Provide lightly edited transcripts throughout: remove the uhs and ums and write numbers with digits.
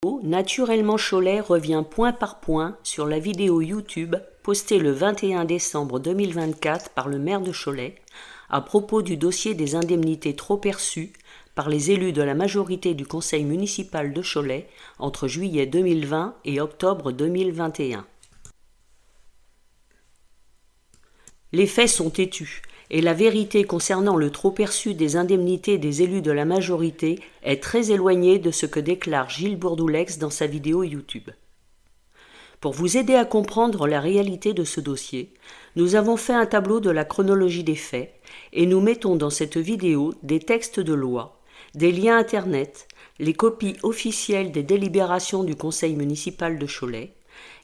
Naturellement Cholet revient point par point sur la vidéo YouTube postée le 21 décembre 2024 par le maire de Cholet à propos du dossier des indemnités trop perçues par les élus de la majorité du conseil municipal de Cholet entre juillet 2020 et octobre 2021. Les faits sont têtus, et la vérité concernant le trop-perçu des indemnités des élus de la majorité est très éloignée de ce que déclare Gilles Bourdoulex dans sa vidéo YouTube. Pour vous aider à comprendre la réalité de ce dossier, nous avons fait un tableau de la chronologie des faits et nous mettons dans cette vidéo des textes de loi, des liens Internet, les copies officielles des délibérations du conseil municipal de Cholet,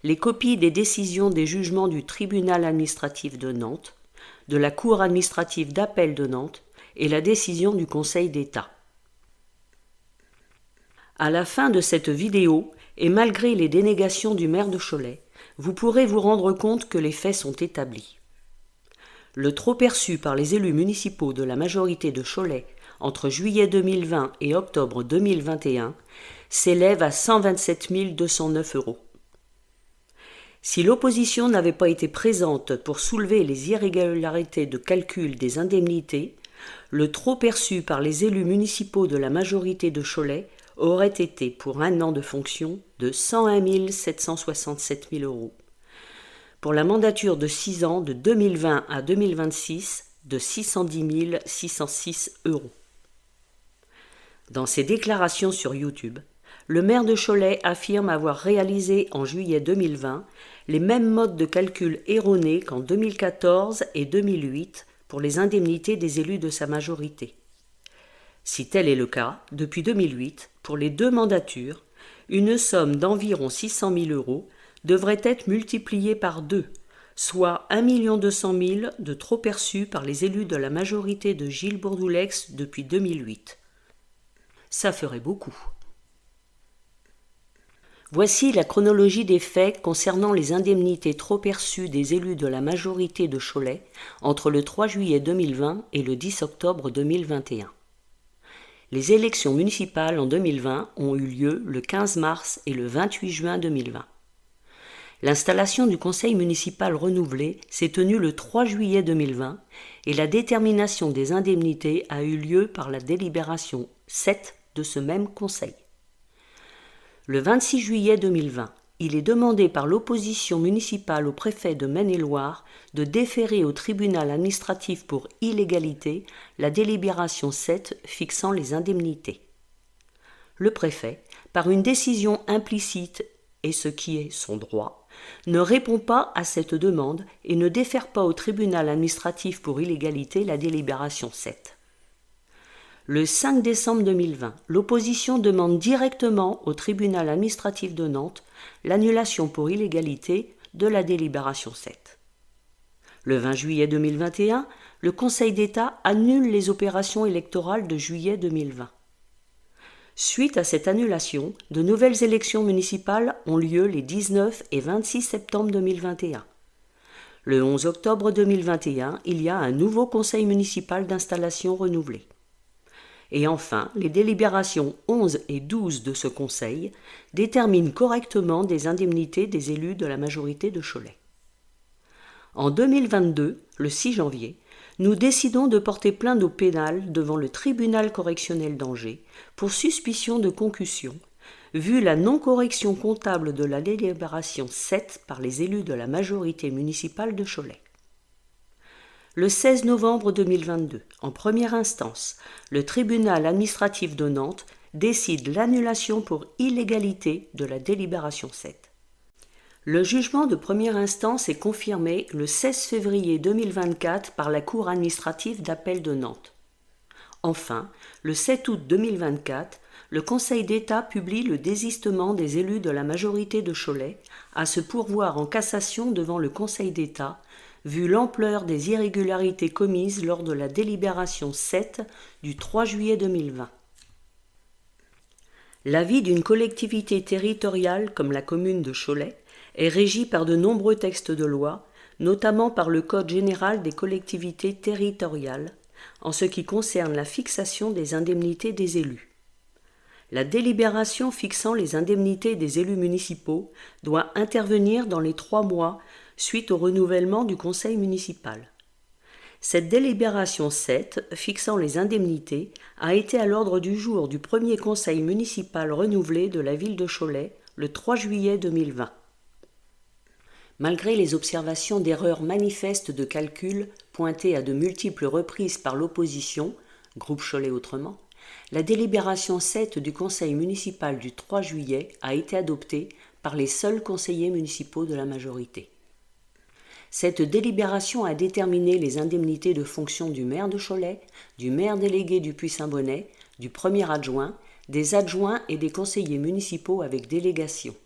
les copies des décisions des jugements du tribunal administratif de Nantes, de la Cour administrative d'appel de Nantes et la décision du Conseil d'État. À la fin de cette vidéo, et malgré les dénégations du maire de Cholet, vous pourrez vous rendre compte que les faits sont établis. Le trop perçu par les élus municipaux de la majorité de Cholet entre juillet 2020 et octobre 2021 s'élève à 127 209 €. Si l'opposition n'avait pas été présente pour soulever les irrégularités de calcul des indemnités, le trop perçu par les élus municipaux de la majorité de Cholet aurait été, pour un an de fonction, de 101 767 000 €. Pour la mandature de 6 ans, de 2020 à 2026, de 610 606 €. Dans ses déclarations sur YouTube, le maire de Cholet affirme avoir réalisé en juillet 2020 les mêmes modes de calcul erronés qu'en 2014 et 2008 pour les indemnités des élus de sa majorité. Si tel est le cas, depuis 2008, pour les deux mandatures, une somme d'environ 600 000 € devrait être multipliée par 2, soit 1 200 000 € de trop perçus par les élus de la majorité de Gilles Bourdoulex depuis 2008. Ça ferait beaucoup. Voici la chronologie des faits concernant les indemnités trop perçues des élus de la majorité de Cholet entre le 3 juillet 2020 et le 10 octobre 2021. Les élections municipales en 2020 ont eu lieu le 15 mars et le 28 juin 2020. L'installation du conseil municipal renouvelé s'est tenue le 3 juillet 2020 et la détermination des indemnités a eu lieu par la délibération 7 de ce même conseil. Le 26 juillet 2020, il est demandé par l'opposition municipale au préfet de Maine-et-Loire de déférer au tribunal administratif pour illégalité la délibération 7 fixant les indemnités. Le préfet, par une décision implicite, et ce qui est son droit, ne répond pas à cette demande et ne défère pas au tribunal administratif pour illégalité la délibération 7. Le 5 décembre 2020, l'opposition demande directement au tribunal administratif de Nantes l'annulation pour illégalité de la délibération 7. Le 20 juillet 2021, le Conseil d'État annule les opérations électorales de juillet 2020. Suite à cette annulation, de nouvelles élections municipales ont lieu les 19 et 26 septembre 2021. Le 11 octobre 2021, il y a un nouveau conseil municipal d'installation renouvelé. Et enfin, les délibérations 11 et 12 de ce conseil déterminent correctement des indemnités des élus de la majorité de Cholet. En 2022, le 6 janvier, nous décidons de porter plainte au pénal devant le tribunal correctionnel d'Angers pour suspicion de concussion, vu la non-correction comptable de la délibération 7 par les élus de la majorité municipale de Cholet. Le 16 novembre 2022, en première instance, le tribunal administratif de Nantes décide l'annulation pour illégalité de la délibération 7. Le jugement de première instance est confirmé le 16 février 2024 par la Cour administrative d'appel de Nantes. Enfin, le 7 août 2024, le Conseil d'État publie le désistement des élus de la majorité de Cholet à se pourvoir en cassation devant le Conseil d'État, vu l'ampleur des irrégularités commises lors de la délibération 7 du 3 juillet 2020. La vie d'une collectivité territoriale comme la commune de Cholet est régie par de nombreux textes de loi, notamment par le Code général des collectivités territoriales, en ce qui concerne la fixation des indemnités des élus. La délibération fixant les indemnités des élus municipaux doit intervenir dans les 3 mois suite au renouvellement du conseil municipal. Cette délibération 7, fixant les indemnités, a été à l'ordre du jour du premier conseil municipal renouvelé de la ville de Cholet le 3 juillet 2020. Malgré les observations d'erreurs manifestes de calcul pointées à de multiples reprises par l'opposition, groupe Cholet autrement, la délibération 7 du conseil municipal du 3 juillet a été adoptée par les seuls conseillers municipaux de la majorité. Cette délibération a déterminé les indemnités de fonction du maire de Cholet, du maire délégué du Puy-Saint-Bonnet, du premier adjoint, des adjoints et des conseillers municipaux avec délégation.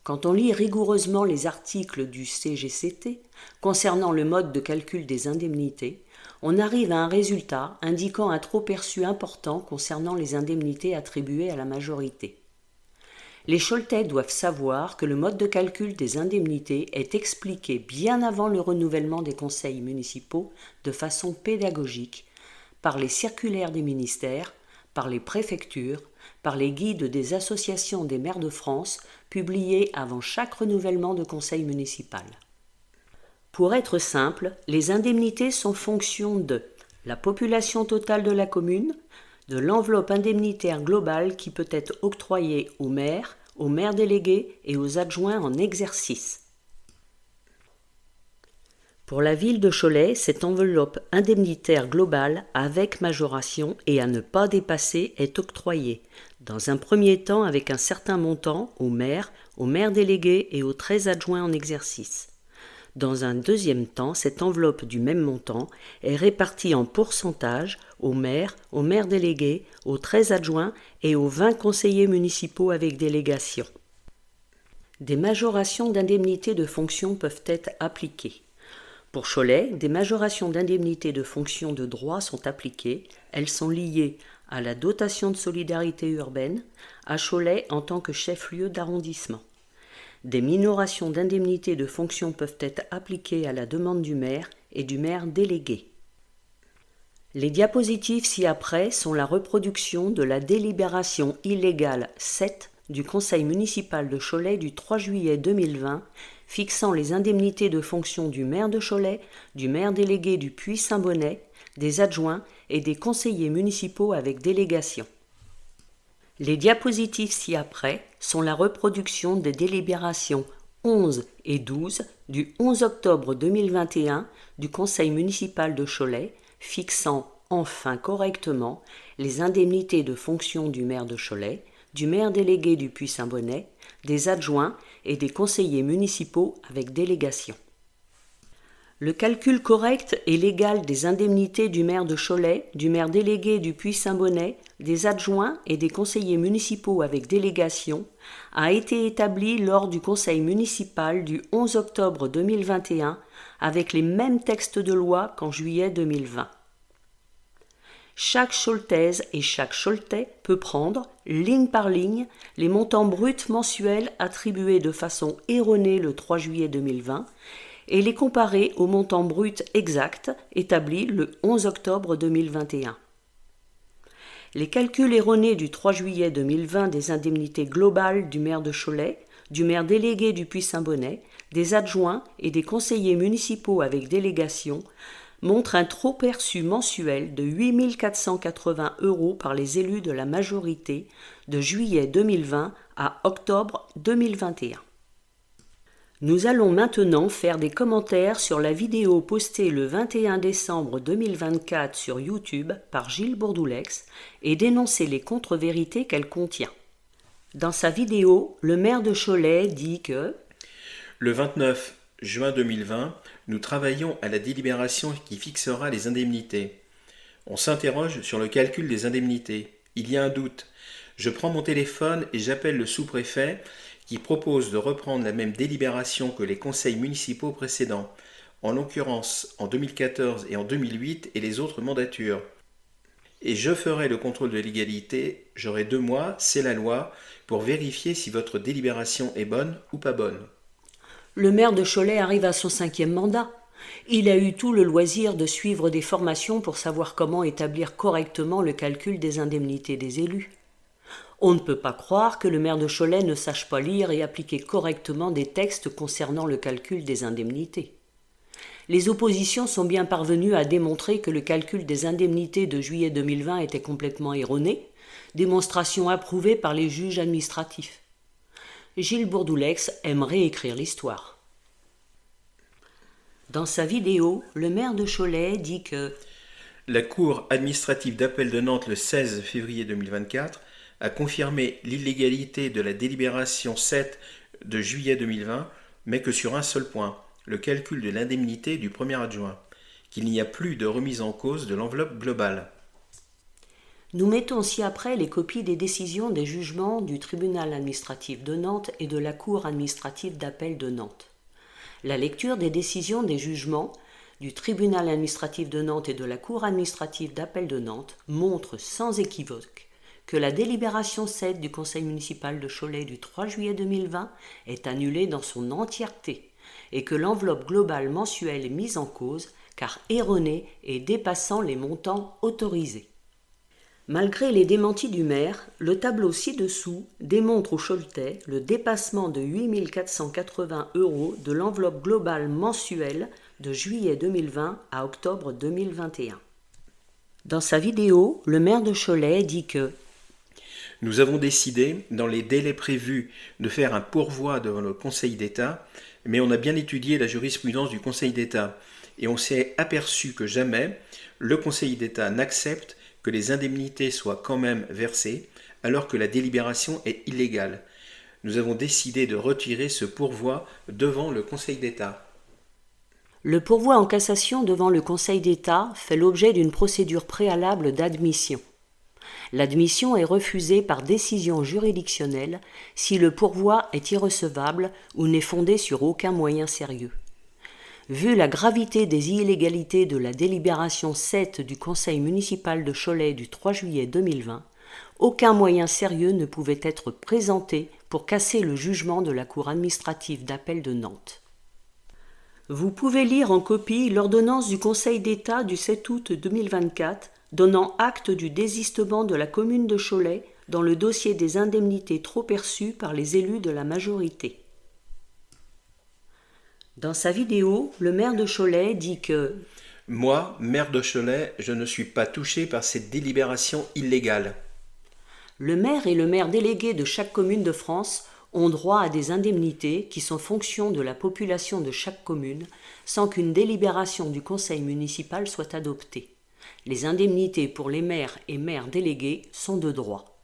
Quand on lit rigoureusement les articles du CGCT concernant le mode de calcul des indemnités, on arrive à un résultat indiquant un trop-perçu important concernant les indemnités attribuées à la majorité. Les Choletais doivent savoir que le mode de calcul des indemnités est expliqué bien avant le renouvellement des conseils municipaux de façon pédagogique, par les circulaires des ministères, par les préfectures, par les guides des associations des maires de France publiés avant chaque renouvellement de conseil municipal. Pour être simple, les indemnités sont fonction de la population totale de la commune, de l'enveloppe indemnitaire globale qui peut être octroyée aux maires délégués et aux adjoints en exercice. Pour la ville de Cholet, cette enveloppe indemnitaire globale avec majoration et à ne pas dépasser est octroyée, dans un premier temps avec un certain montant aux maires délégués et aux 13 adjoints en exercice. Dans un deuxième temps, cette enveloppe du même montant est répartie en pourcentage aux maires délégués, aux 13 adjoints et aux 20 conseillers municipaux avec délégation. Des majorations d'indemnités de fonction peuvent être appliquées. Pour Cholet, des majorations d'indemnités de fonction de droit sont appliquées. Elles sont liées à la dotation de solidarité urbaine, à Cholet en tant que chef-lieu d'arrondissement. Des minorations d'indemnités de fonction peuvent être appliquées à la demande du maire et du maire délégué. Les diapositives ci-après sont la reproduction de la délibération illégale 7 du conseil municipal de Cholet du 3 juillet 2020 fixant les indemnités de fonction du maire de Cholet, du maire délégué du Puy-Saint-Bonnet, des adjoints et des conseillers municipaux avec délégation. Les diapositives ci-après sont la reproduction des délibérations 11 et 12 du 11 octobre 2021 du conseil municipal de Cholet fixant enfin correctement les indemnités de fonction du maire de Cholet, du maire délégué du Puy-Saint-Bonnet, des adjoints et des conseillers municipaux avec délégation. Le calcul correct et légal des indemnités du maire de Cholet, du maire délégué du Puy-Saint-Bonnet, des adjoints et des conseillers municipaux avec délégation a été établi lors du conseil municipal du 11 octobre 2021 avec les mêmes textes de loi qu'en juillet 2020. Chaque Choletaise et chaque Choletais peut prendre, ligne par ligne, les montants bruts mensuels attribués de façon erronée le 3 juillet 2020 et les comparer au montant brut exact établi le 11 octobre 2021. Les calculs erronés du 3 juillet 2020 des indemnités globales du maire de Cholet, du maire délégué du Puy-Saint-Bonnet, des adjoints et des conseillers municipaux avec délégation montrent un trop-perçu mensuel de 8 480 € par les élus de la majorité de juillet 2020 à octobre 2021. Nous allons maintenant faire des commentaires sur la vidéo postée le 21 décembre 2024 sur YouTube par Gilles Bourdoulex et dénoncer les contre-vérités qu'elle contient. Dans sa vidéo, le maire de Cholet dit que le 29 juin 2020, nous travaillons à la délibération qui fixera les indemnités. On s'interroge sur le calcul des indemnités. Il y a un doute. Je prends mon téléphone et j'appelle le sous-préfet qui propose de reprendre la même délibération que les conseils municipaux précédents, en l'occurrence en 2014 et en 2008 et les autres mandatures. Et je ferai le contrôle de légalité, j'aurai 2 mois, c'est la loi, pour vérifier si votre délibération est bonne ou pas bonne. Le maire de Cholet arrive à son 5e mandat. Il a eu tout le loisir de suivre des formations pour savoir comment établir correctement le calcul des indemnités des élus. On ne peut pas croire que le maire de Cholet ne sache pas lire et appliquer correctement des textes concernant le calcul des indemnités. Les oppositions sont bien parvenues à démontrer que le calcul des indemnités de juillet 2020 était complètement erroné, démonstration approuvée par les juges administratifs. Gilles Bourdoulex aime réécrire l'histoire. Dans sa vidéo, le maire de Cholet dit que la Cour administrative d'appel de Nantes le 16 février 2024 a confirmé l'illégalité de la délibération 7 de juillet 2020, mais que sur un seul point, le calcul de l'indemnité du premier adjoint, qu'il n'y a plus de remise en cause de l'enveloppe globale. Nous mettons ci-après les copies des décisions des jugements du tribunal administratif de Nantes et de la Cour administrative d'appel de Nantes. La lecture des décisions des jugements du tribunal administratif de Nantes et de la Cour administrative d'appel de Nantes montre sans équivoque que la délibération 7 du Conseil municipal de Cholet du 3 juillet 2020 est annulée dans son entièreté et que l'enveloppe globale mensuelle est mise en cause car erronée et dépassant les montants autorisés. Malgré les démentis du maire, le tableau ci-dessous démontre au Choletais le dépassement de 8 480 € de l'enveloppe globale mensuelle de juillet 2020 à octobre 2021. Dans sa vidéo, le maire de Cholet dit que nous avons décidé, dans les délais prévus, de faire un pourvoi devant le Conseil d'État, mais on a bien étudié la jurisprudence du Conseil d'État et on s'est aperçu que jamais le Conseil d'État n'accepte que les indemnités soient quand même versées alors que la délibération est illégale. Nous avons décidé de retirer ce pourvoi devant le Conseil d'État. Le pourvoi en cassation devant le Conseil d'État fait l'objet d'une procédure préalable d'admission. L'admission est refusée par décision juridictionnelle si le pourvoi est irrecevable ou n'est fondé sur aucun moyen sérieux. Vu la gravité des illégalités de la délibération 7 du Conseil municipal de Cholet du 3 juillet 2020, aucun moyen sérieux ne pouvait être présenté pour casser le jugement de la Cour administrative d'appel de Nantes. Vous pouvez lire en copie l'ordonnance du Conseil d'État du 7 août 2024 donnant acte du désistement de la commune de Cholet dans le dossier des indemnités trop perçues par les élus de la majorité. Dans sa vidéo, le maire de Cholet dit que « Moi, maire de Cholet, je ne suis pas touché par cette délibération illégale. » Le maire et le maire délégué de chaque commune de France ont droit à des indemnités qui sont fonction de la population de chaque commune sans qu'une délibération du conseil municipal soit adoptée. Les indemnités pour les maires et maires délégués sont de droit.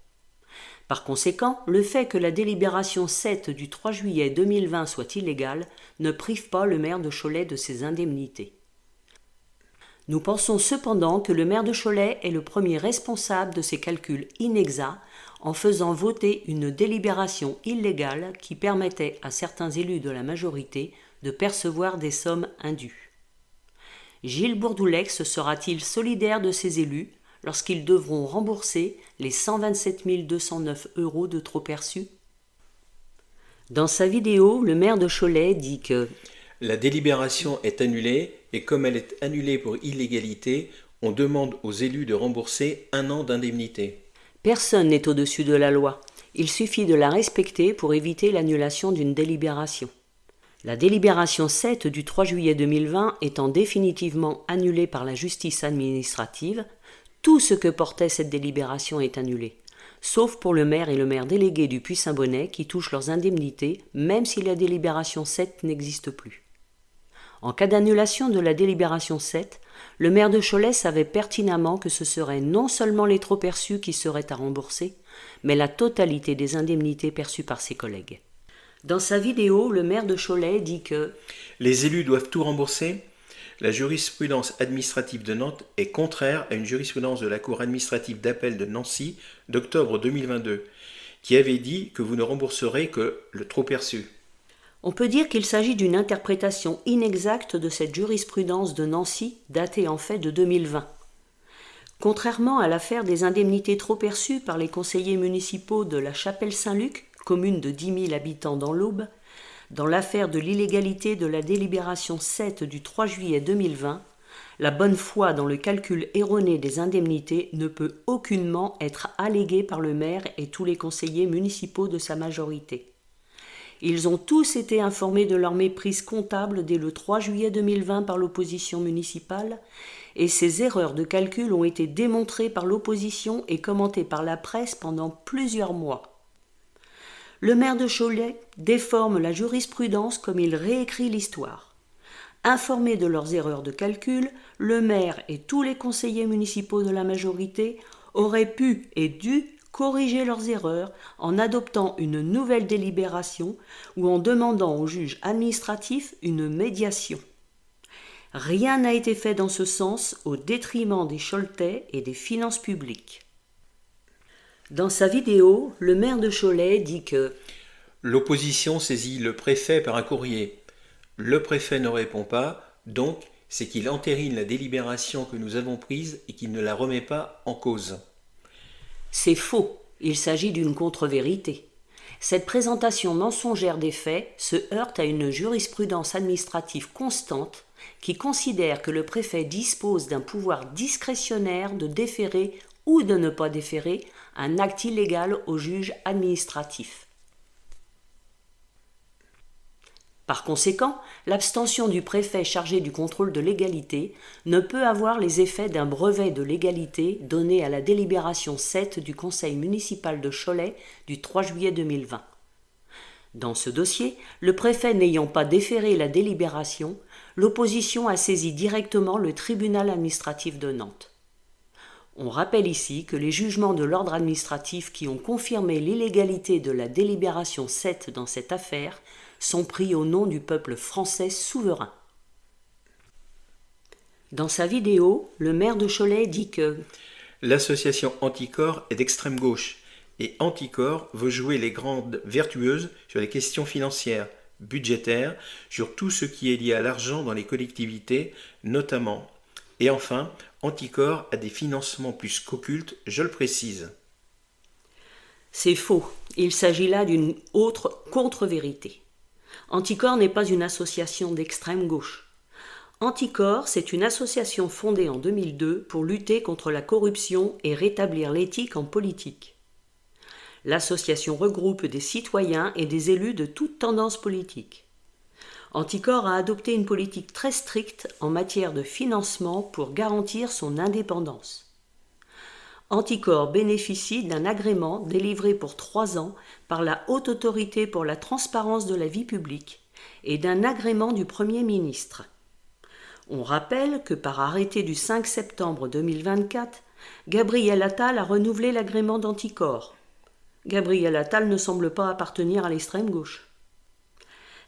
Par conséquent, le fait que la délibération 7 du 3 juillet 2020 soit illégale ne prive pas le maire de Cholet de ses indemnités. Nous pensons cependant que le maire de Cholet est le premier responsable de ces calculs inexacts en faisant voter une délibération illégale qui permettait à certains élus de la majorité de percevoir des sommes indues. Gilles Bourdoulex sera-t-il solidaire de ces élus lorsqu'ils devront rembourser les 127 209 € de trop perçus? Dans sa vidéo, le maire de Cholet dit que la délibération est annulée et comme elle est annulée pour illégalité, on demande aux élus de rembourser 1 an d'indemnité. Personne n'est au-dessus de la loi. Il suffit de la respecter pour éviter l'annulation d'une délibération. La délibération 7 du 3 juillet 2020 étant définitivement annulée par la justice administrative, tout ce que portait cette délibération est annulé, sauf pour le maire et le maire délégué du Puy-Saint-Bonnet qui touchent leurs indemnités même si la délibération 7 n'existe plus. En cas d'annulation de la délibération 7, le maire de Cholet savait pertinemment que ce seraient non seulement les trop perçus qui seraient à rembourser, mais la totalité des indemnités perçues par ses collègues. Dans sa vidéo, le maire de Cholet dit que les élus doivent tout rembourser. La jurisprudence administrative de Nantes est contraire à une jurisprudence de la Cour administrative d'appel de Nancy d'octobre 2022, qui avait dit que vous ne rembourserez que le trop perçu. On peut dire qu'il s'agit d'une interprétation inexacte de cette jurisprudence de Nancy, datée en fait de 2020. Contrairement à l'affaire des indemnités trop perçues par les conseillers municipaux de la Chapelle-Saint-Luc, commune de 10 000 habitants dans l'Aube, dans l'affaire de l'illégalité de la délibération 7 du 3 juillet 2020, La bonne foi dans le calcul erroné des indemnités ne peut aucunement être alléguée par le maire et tous les conseillers municipaux de sa majorité. Ils ont tous été informés de leur méprise comptable dès le 3 juillet 2020 par l'opposition municipale, et ces erreurs de calcul ont été démontrées par l'opposition et commentées par la presse pendant plusieurs mois. Le maire de Cholet déforme la jurisprudence comme il réécrit l'histoire. Informés de leurs erreurs de calcul, le maire et tous les conseillers municipaux de la majorité auraient pu et dû corriger leurs erreurs en adoptant une nouvelle délibération ou en demandant au juge administratif une médiation. Rien n'a été fait dans ce sens au détriment des Choletais et des finances publiques. Dans sa vidéo, le maire de Cholet dit que l'opposition saisit le préfet par un courrier. Le préfet ne répond pas, donc c'est qu'il entérine la délibération que nous avons prise et qu'il ne la remet pas en cause. c'est faux, il s'agit d'une contre-vérité. Cette présentation mensongère des faits se heurte à une jurisprudence administrative constante qui considère que le préfet dispose d'un pouvoir discrétionnaire de déférer ou de ne pas déférer un acte illégal au juge administratif. Par conséquent, l'abstention du préfet chargé du contrôle de légalité ne peut avoir les effets d'un brevet de légalité donné à la délibération 7 du conseil municipal de Cholet du 3 juillet 2020. Dans ce dossier, le préfet n'ayant pas déféré la délibération, l'opposition a saisi directement le tribunal administratif de Nantes. On rappelle ici que les jugements de l'ordre administratif qui ont confirmé l'illégalité de la délibération 7 dans cette affaire sont pris au nom du peuple français souverain. Dans sa vidéo, le maire de Cholet dit que l'association Anticorps est d'extrême gauche et Anticorps veut jouer les grandes vertueuses sur les questions financières, budgétaires, sur tout ce qui est lié à l'argent dans les collectivités, notamment. Et enfin, Anticorps a des financements plus qu'occultes, je le précise. c'est faux, il s'agit là d'une autre contre-vérité. Anticorps n'est pas une association d'extrême gauche. Anticorps, c'est une association fondée en 2002 pour lutter contre la corruption et rétablir l'éthique en politique. L'association regroupe des citoyens et des élus de toute tendance politique. Anticorps a adopté une politique très stricte en matière de financement pour garantir son indépendance. Anticorps bénéficie d'un agrément délivré pour 3 ans par la Haute Autorité pour la transparence de la vie publique et d'un agrément du Premier ministre. On rappelle que par arrêté du 5 septembre 2024, Gabriel Attal a renouvelé l'agrément d'Anticorps. Gabriel Attal ne semble pas appartenir à l'extrême gauche.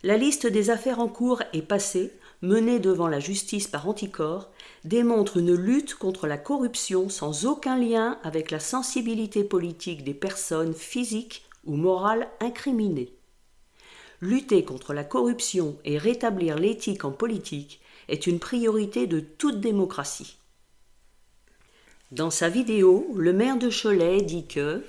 La liste des affaires en cours et passées, menées devant la justice par Anticorps, démontre une lutte contre la corruption sans aucun lien avec la sensibilité politique des personnes physiques ou morales incriminées. Lutter contre la corruption et rétablir l'éthique en politique est une priorité de toute démocratie. Dans sa vidéo, le maire de Cholet dit que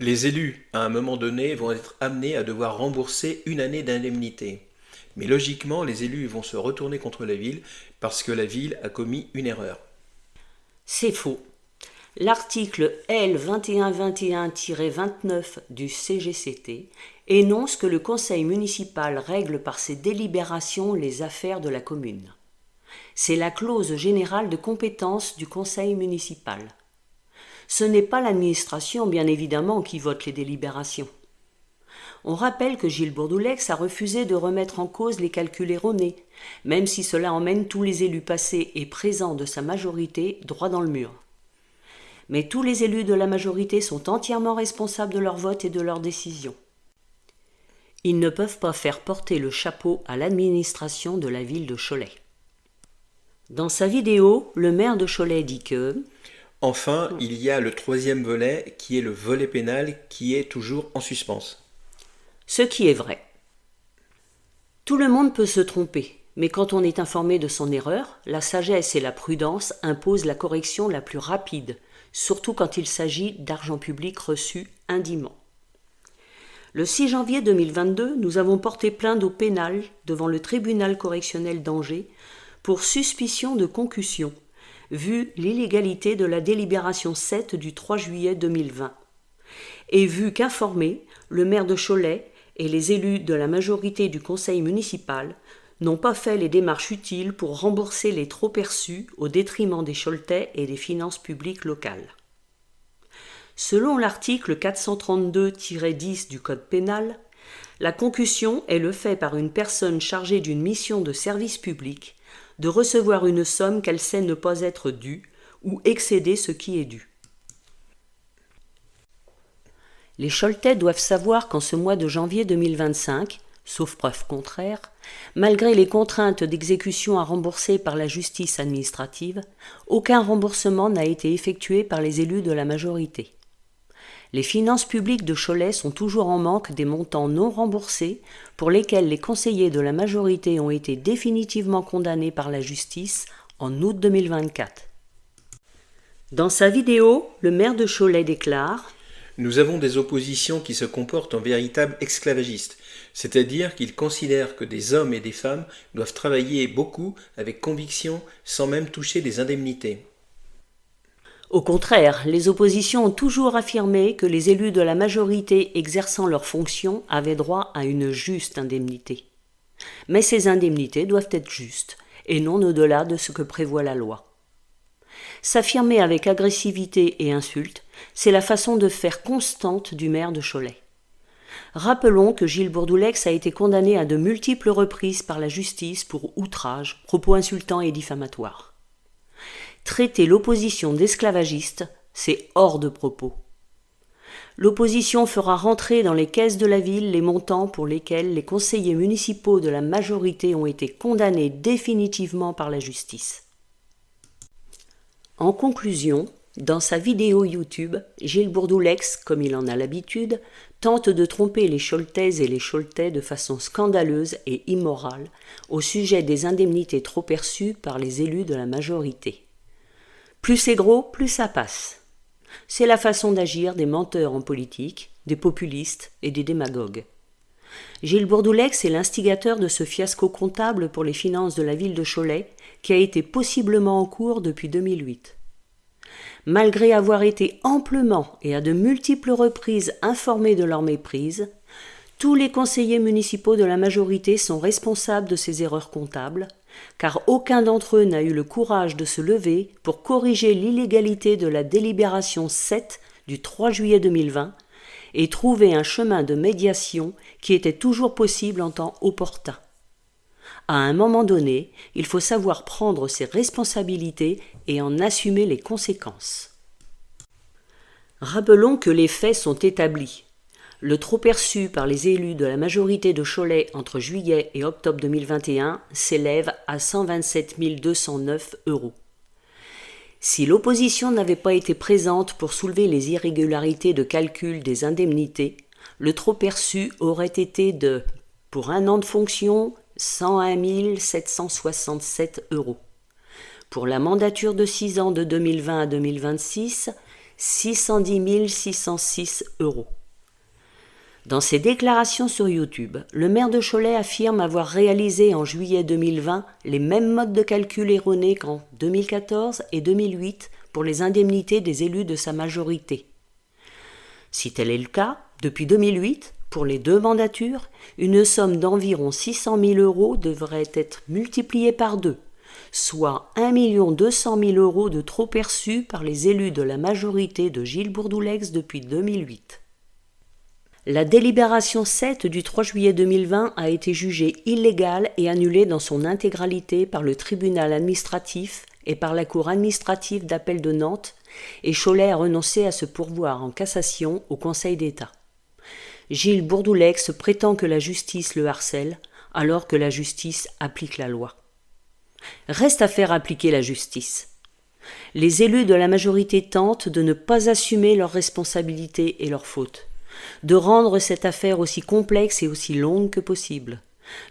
les élus, à un moment donné, vont être amenés à devoir rembourser une année d'indemnité. Mais logiquement, les élus vont se retourner contre la ville parce que la ville a commis une erreur. c'est faux. L'article L 2121-29 du CGCT énonce que le conseil municipal règle par ses délibérations les affaires de la commune. C'est la clause générale de compétence du conseil municipal. Ce n'est pas l'administration, bien évidemment, qui vote les délibérations. On rappelle que Gilles Bourdoulex a refusé de remettre en cause les calculs erronés, même si cela emmène tous les élus passés et présents de sa majorité droit dans le mur. Mais tous les élus de la majorité sont entièrement responsables de leur vote et de leurs décisions. Ils ne peuvent pas faire porter le chapeau à l'administration de la ville de Cholet. Dans sa vidéo, le maire de Cholet dit que Enfin, il y a le troisième volet qui est le volet pénal qui est toujours en suspens. ce qui est vrai. Tout le monde peut se tromper, mais quand on est informé de son erreur, la sagesse et la prudence imposent la correction la plus rapide, surtout quand il s'agit d'argent public reçu indûment. Le 6 janvier 2022, nous avons porté plainte au pénal devant le tribunal correctionnel d'Angers pour suspicion de concussion, vu l'illégalité de la délibération 7 du 3 juillet 2020, et vu qu'informés, le maire de Cholet et les élus de la majorité du conseil municipal n'ont pas fait les démarches utiles pour rembourser les trop-perçus au détriment des Choletais et des finances publiques locales. Selon l'article 432-10 du Code pénal, la concussion est le fait par une personne chargée d'une mission de service public de recevoir une somme qu'elle sait ne pas être due ou excéder ce qui est dû. Les Choletais doivent savoir qu'en ce mois de janvier 2025, sauf preuve contraire, malgré les contraintes d'exécution à rembourser par la justice administrative, aucun remboursement n'a été effectué par les élus de la majorité. Les finances publiques de Cholet sont toujours en manque des montants non remboursés pour lesquels les conseillers de la majorité ont été définitivement condamnés par la justice en août 2024. Dans sa vidéo, le maire de Cholet déclare « Nous avons des oppositions qui se comportent en véritables esclavagistes, c'est-à-dire qu'ils considèrent que des hommes et des femmes doivent travailler beaucoup avec conviction sans même toucher des indemnités. » Au contraire, les oppositions ont toujours affirmé que les élus de la majorité exerçant leurs fonctions avaient droit à une juste indemnité. Mais ces indemnités doivent être justes, et non au-delà de ce que prévoit la loi. S'affirmer avec agressivité et insulte, c'est la façon de faire constante du maire de Cholet. Rappelons que Gilles Bourdoulex a été condamné à de multiples reprises par la justice pour outrage, propos insultants et diffamatoires. Traiter l'opposition d'esclavagiste, c'est hors de propos. L'opposition fera rentrer dans les caisses de la ville les montants pour lesquels les conseillers municipaux de la majorité ont été condamnés définitivement par la justice. En conclusion, dans sa vidéo YouTube, Gilles Bourdoulex, comme il en a l'habitude, tente de tromper les Choletaises et les Choletais de façon scandaleuse et immorale au sujet des indemnités trop perçues par les élus de la majorité. Plus c'est gros, plus ça passe. C'est la façon d'agir des menteurs en politique, des populistes et des démagogues. Gilles Bourdoulex est l'instigateur de ce fiasco comptable pour les finances de la ville de Cholet qui a été possiblement en cours depuis 2008. Malgré avoir été amplement et à de multiples reprises informés de leur méprise, tous les conseillers municipaux de la majorité sont responsables de ces erreurs comptables, car aucun d'entre eux n'a eu le courage de se lever pour corriger l'illégalité de la délibération 7 du 3 juillet 2020 et trouver un chemin de médiation qui était toujours possible en temps opportun. À un moment donné, il faut savoir prendre ses responsabilités et en assumer les conséquences. Rappelons que les faits sont établis. Le trop perçu par les élus de la majorité de Cholet entre juillet et octobre 2021 s'élève à 127 209 €. Si l'opposition n'avait pas été présente pour soulever les irrégularités de calcul des indemnités, le trop perçu aurait été de, pour un an de fonction, 101 767 €. Pour la mandature de 6 ans de 2020 à 2026, 610 606 €. Dans ses déclarations sur YouTube, le maire de Cholet affirme avoir réalisé en juillet 2020 les mêmes modes de calcul erronés qu'en 2014 et 2008 pour les indemnités des élus de sa majorité. Si tel est le cas, depuis 2008, pour les deux mandatures, une somme d'environ 600 000 € devrait être multipliée par 2, soit 1 200 000 € de trop perçus par les élus de la majorité de Gilles Bourdoulex depuis 2008. La délibération 7 du 3 juillet 2020 a été jugée illégale et annulée dans son intégralité par le tribunal administratif et par la cour administrative d'appel de Nantes, et Cholet a renoncé à se pourvoir en cassation au Conseil d'État. Gilles Bourdoulex prétend que la justice le harcèle, alors que la justice applique la loi. Reste à faire appliquer la justice. Les élus de la majorité tentent de ne pas assumer leurs responsabilités et leurs fautes, de rendre cette affaire aussi complexe et aussi longue que possible,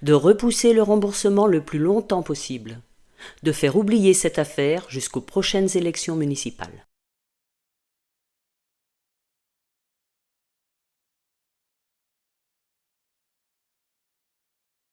de repousser le remboursement le plus longtemps possible, de faire oublier cette affaire jusqu'aux prochaines élections municipales.